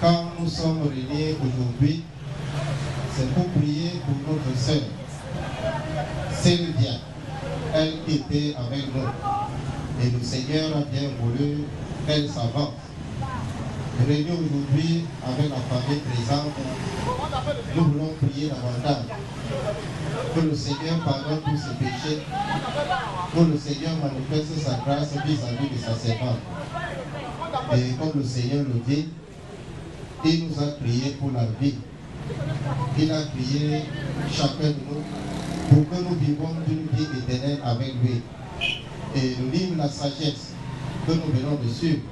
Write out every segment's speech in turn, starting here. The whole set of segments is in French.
Quand nous sommes réunis aujourd'hui, c'est pour prier pour notre sœur, Sylvia, elle qui était avec nous. Et le Seigneur a bien voulu qu'elle s'avance. Réunis aujourd'hui avec la famille présente, nous voulons prier davantage. Que le Seigneur pardonne tous ses péchés, que le Seigneur manifeste sa grâce vis-à-vis de sa servante. Et comme le Seigneur le dit, il nous a crié pour la vie. Il a crié chacun de nous pour que nous vivions d'une vie éternelle avec lui. Et le livre La Sagesse que nous venons de suivre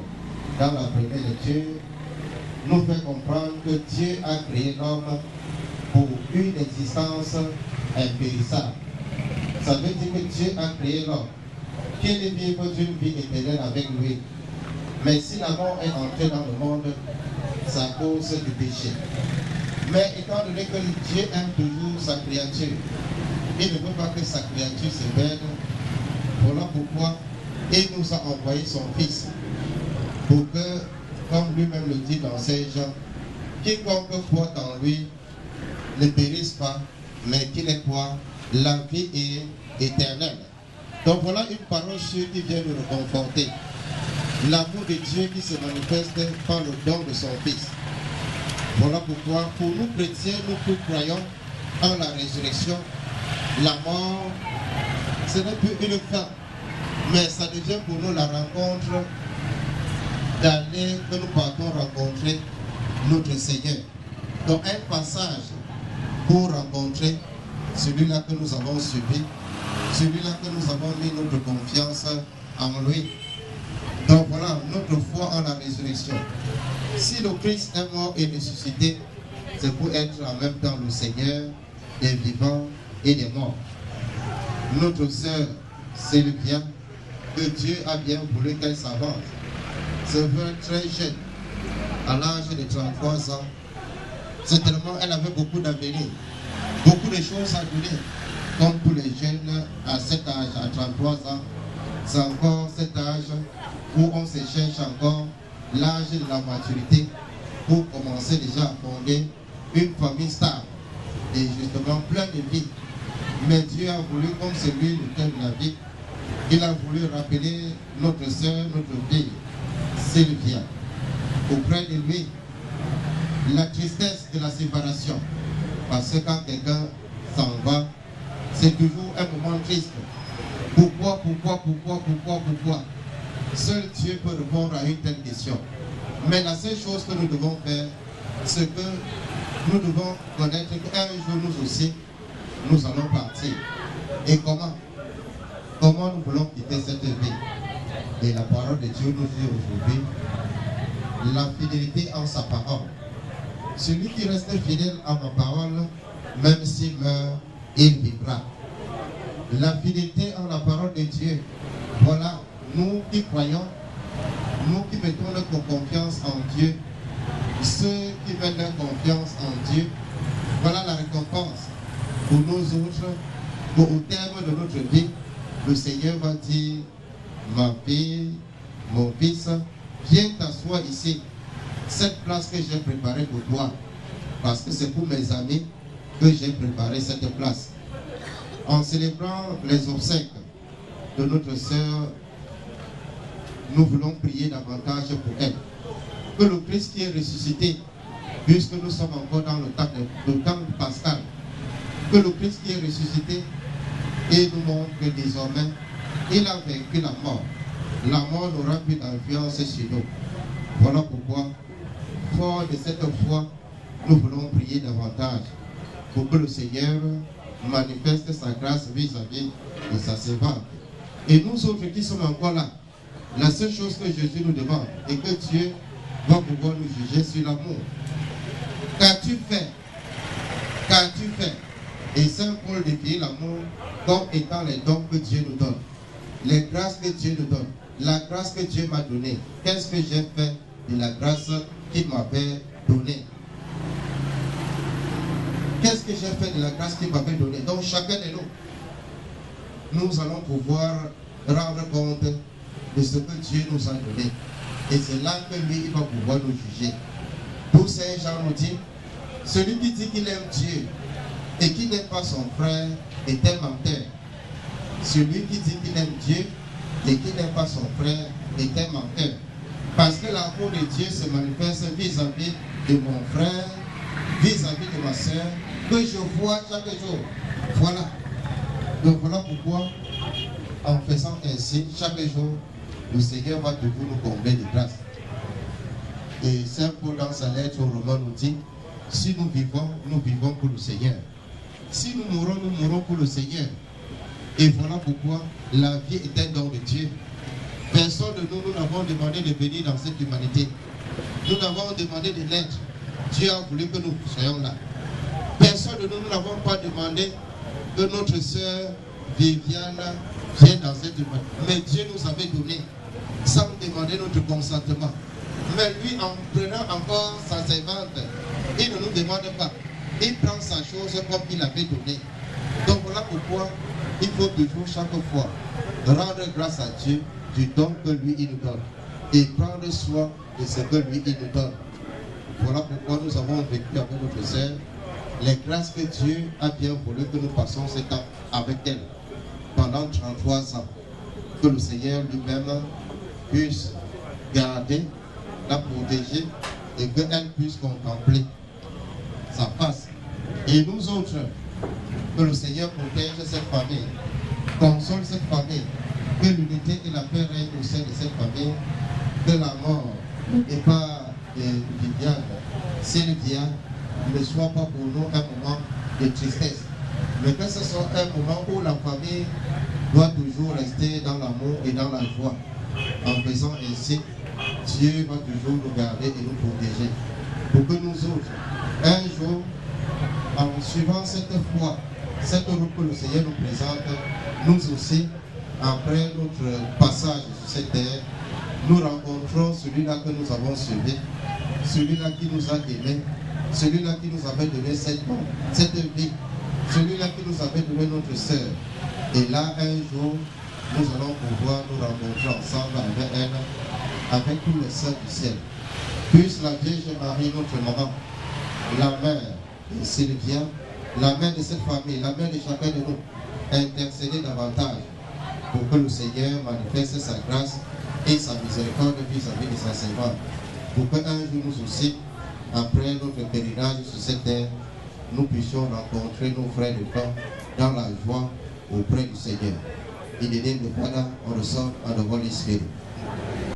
dans la première lecture nous fait comprendre que Dieu a créé l'homme pour une existence impérissable. Ça veut dire que Dieu a créé l'homme qui est vivre d'une vie éternelle avec lui. Mais si la mort est entrée dans le monde, c'est à cause du péché. Mais étant donné que Dieu aime toujours sa créature, il ne veut pas que sa créature se perde. Voilà pourquoi il nous a envoyé son Fils. Pour que, comme lui-même le dit dans Saint Jean, quiconque croit en lui ne périsse pas, mais qu'il ait quoi? La vie est éternelle. Donc voilà une parole sûre qui vient nous réconforter. L'amour de Dieu qui se manifeste par le don de son Fils. Voilà pourquoi, pour nous chrétiens, nous qui croyons en la résurrection, la mort, ce n'est plus une fin, mais ça devient pour nous la rencontre d'aller, que nous partons rencontrer notre Seigneur. Donc un passage pour rencontrer celui-là que nous avons subi, celui-là que nous avons mis notre confiance en lui. Donc voilà notre foi en la résurrection. Si le Christ est mort et ressuscité, c'est pour être en même temps le Seigneur des vivants et des morts. Notre sœur Sylvia, que Dieu a bien voulu qu'elle s'avance, se veut très jeune, à l'âge de 33 ans. Certainement, elle avait beaucoup d'avenir, beaucoup de choses à donner. Comme tous les jeunes à cet âge, à 33 ans, c'est encore cet âge où on se cherche encore l'âge de la maturité pour commencer déjà à fonder une famille stable et justement plein de vie. Mais Dieu a voulu, comme c'est lui le thème de la vie, il a voulu rappeler notre soeur, notre fille, Sylvia, auprès de lui, la tristesse de la séparation. Parce que quand quelqu'un s'en va, c'est toujours un moment triste. Pourquoi? Seul Dieu peut répondre à une telle question. Mais la seule chose que nous devons faire, c'est que nous devons connaître qu'un jour nous aussi, nous allons partir. Et comment? Comment nous voulons quitter cette vie? Et la parole de Dieu nous dit aujourd'hui, la fidélité en sa parole. Celui qui reste fidèle à ma parole, même s'il meurt, il vivra. La fidélité en la parole de Dieu. Voilà, nous qui croyons, nous qui mettons notre confiance en Dieu, ceux qui mettent leur confiance en Dieu, voilà la récompense pour nous autres, qu'au terme de notre vie, le Seigneur va dire, ma fille, mon fils, viens t'asseoir ici, cette place que j'ai préparée pour toi, parce que c'est pour mes amis que j'ai préparé cette place. En célébrant les obsèques de notre sœur, nous voulons prier davantage pour elle. Que le Christ qui est ressuscité, puisque nous sommes encore dans le temps pascal, que le Christ qui est ressuscité et nous montre que désormais, il a vaincu la mort. La mort n'aura plus d'influence sur nous. Voilà pourquoi, fort de cette foi, nous voulons prier davantage pour que le Seigneur manifeste sa grâce vis-à-vis de sa servante. Et nous autres qui sommes encore là, la seule chose que Jésus nous demande est que Dieu va pouvoir nous juger sur l'amour. Qu'as-tu fait? Qu'as-tu fait? Et Saint Paul définit l'amour comme étant les dons que Dieu nous donne, les grâces que Dieu nous donne, la grâce que Dieu m'a donnée. Qu'est-ce que j'ai fait de la grâce qu'il m'avait donnée? Qu'est-ce que j'ai fait de la grâce qu'il m'avait donnée? Donc chacun de nous allons pouvoir rendre compte de ce que Dieu nous a donné. Et c'est là que lui, il va pouvoir nous juger. Pour Saint Jean nous dit, celui qui dit qu'il aime Dieu et qui n'aime pas son frère est un menteur. Celui qui dit qu'il aime Dieu et qui n'aime pas son frère est un menteur. Parce que l'amour de Dieu se manifeste vis-à-vis de mon frère, vis-à-vis de ma soeur, que je vois chaque jour. Voilà. Donc voilà pourquoi, en faisant ainsi, chaque jour, le Seigneur va toujours nous combler de grâce. Et Saint Paul dans sa lettre aux Romains nous dit, si nous vivons pour le Seigneur. Si nous mourons pour le Seigneur. Et voilà pourquoi la vie est un don de Dieu. Personne de nous n'avons demandé de venir dans cette humanité. Nous n'avons demandé de l'être. Dieu a voulu que nous soyons là. Personne de nous n'avons pas demandé que notre sœur Viviane vienne dans cette humanité. Mais Dieu nous avait donné sans demander notre consentement. Mais lui, en prenant encore sa servante, il ne nous demande pas. Il prend sa chose comme il avait donné. Donc voilà pourquoi il faut toujours chaque fois rendre grâce à Dieu du don que lui il nous donne et prendre soin de ce que lui il nous donne. Voilà pourquoi nous avons vécu avec notre sœur les grâces que Dieu a bien voulu que nous passions ce temps avec elle pendant 33 ans. Que le Seigneur lui-même puisse garder, la protéger et qu'elle puisse contempler sa face. Et nous autres, que le Seigneur protège cette famille, console cette famille, que l'unité et la paix règnent au sein de cette famille, que la mort et pas de Viviane, Sylvia, ne soit pas pour nous un moment de tristesse, mais que ce soit un moment où la famille doit toujours rester dans l'amour et dans la joie. En faisant ainsi, Dieu va toujours nous garder et nous protéger. Pour que nous autres, un jour, en suivant cette foi, cette route que le Seigneur nous présente, nous aussi, après notre passage sur cette terre, nous rencontrons celui-là que nous avons suivi, celui-là qui nous a aimés, celui-là qui nous avait donné cette vie, celui-là qui nous avait donné notre sœur. Et là, un jour, nous allons pouvoir nous rencontrer ensemble avec elle, avec tous les saints du ciel. Puisse la Vierge Marie, notre maman, la mère de Sylvia, la mère de cette famille, la mère de chacun de nous, intercéder davantage pour que le Seigneur manifeste sa grâce et sa miséricorde vis-à-vis de sa servante. Pour qu'un jour nous aussi, après notre pèlerinage sur cette terre, nous puissions rencontrer nos frères de temps dans la joie auprès du Seigneur. In the name of the Father, of the Son, and of the Holy Spirit.